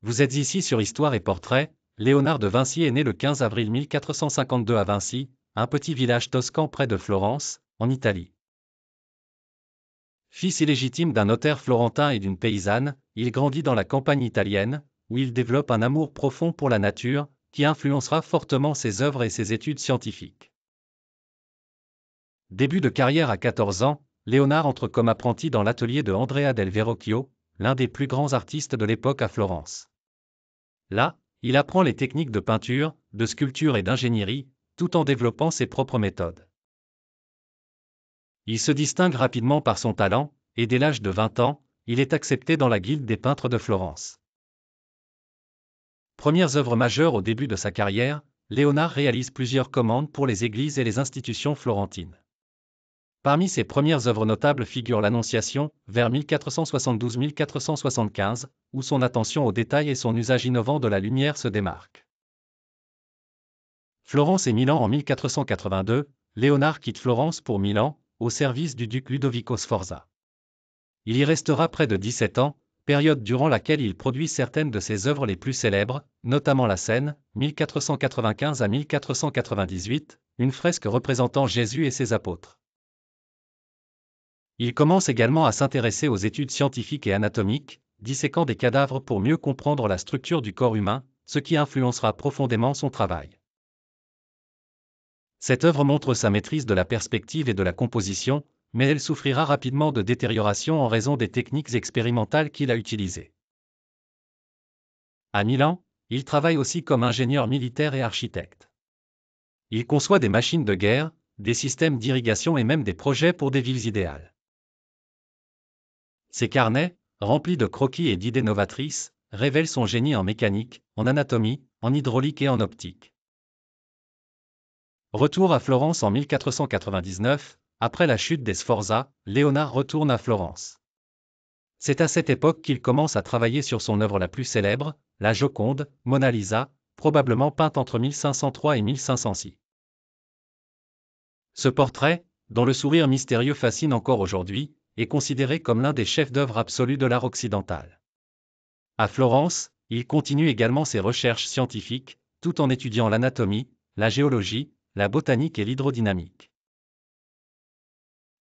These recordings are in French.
Vous êtes ici sur Histoire et Portrait. Léonard de Vinci est né le 15 avril 1452 à Vinci, un petit village toscan près de Florence, en Italie. Fils illégitime d'un notaire florentin et d'une paysanne, il grandit dans la campagne italienne, où il développe un amour profond pour la nature, qui influencera fortement ses œuvres et ses études scientifiques. Début de carrière à 14 ans, Léonard entre comme apprenti dans l'atelier de Andrea del Verrocchio, l'un des plus grands artistes de l'époque à Florence. Là, il apprend les techniques de peinture, de sculpture et d'ingénierie, tout en développant ses propres méthodes. Il se distingue rapidement par son talent, et dès l'âge de 20 ans, il est accepté dans la Guilde des peintres de Florence. Premières œuvres majeures au début de sa carrière, Léonard réalise plusieurs commandes pour les églises et les institutions florentines. Parmi ses premières œuvres notables figure l'Annonciation, vers 1472-1475, où son attention aux détails et son usage innovant de la lumière se démarquent. Florence et Milan en 1482, Léonard quitte Florence pour Milan, au service du duc Ludovico Sforza. Il y restera près de 17 ans, période durant laquelle il produit certaines de ses œuvres les plus célèbres, notamment la Scène, 1495 à 1498, une fresque représentant Jésus et ses apôtres. Il commence également à s'intéresser aux études scientifiques et anatomiques, disséquant des cadavres pour mieux comprendre la structure du corps humain, ce qui influencera profondément son travail. Cette œuvre montre sa maîtrise de la perspective et de la composition, mais elle souffrira rapidement de détérioration en raison des techniques expérimentales qu'il a utilisées. À Milan, il travaille aussi comme ingénieur militaire et architecte. Il conçoit des machines de guerre, des systèmes d'irrigation et même des projets pour des villes idéales. Ses carnets, remplis de croquis et d'idées novatrices, révèlent son génie en mécanique, en anatomie, en hydraulique et en optique. Retour à Florence en 1499, après la chute des Sforza, Léonard retourne à Florence. C'est à cette époque qu'il commence à travailler sur son œuvre la plus célèbre, la Joconde, Mona Lisa, probablement peinte entre 1503 et 1506. Ce portrait, dont le sourire mystérieux fascine encore aujourd'hui, est considéré comme l'un des chefs-d'œuvre absolus de l'art occidental. À Florence, il continue également ses recherches scientifiques, tout en étudiant l'anatomie, la géologie, la botanique et l'hydrodynamique.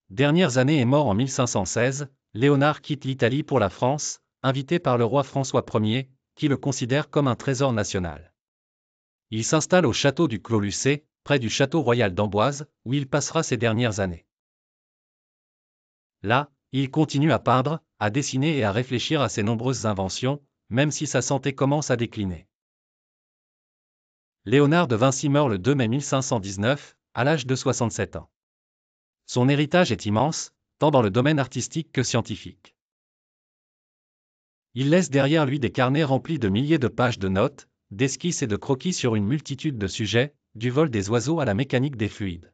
Dernières années et mort en 1516, Léonard quitte l'Italie pour la France, invité par le roi François Ier, qui le considère comme un trésor national. Il s'installe au château du Clos Lucé, près du château royal d'Amboise, où il passera ses dernières années. Là, il continue à peindre, à dessiner et à réfléchir à ses nombreuses inventions, même si sa santé commence à décliner. Léonard de Vinci meurt le 2 mai 1519, à l'âge de 67 ans. Son héritage est immense, tant dans le domaine artistique que scientifique. Il laisse derrière lui des carnets remplis de milliers de pages de notes, d'esquisses et de croquis sur une multitude de sujets, du vol des oiseaux à la mécanique des fluides.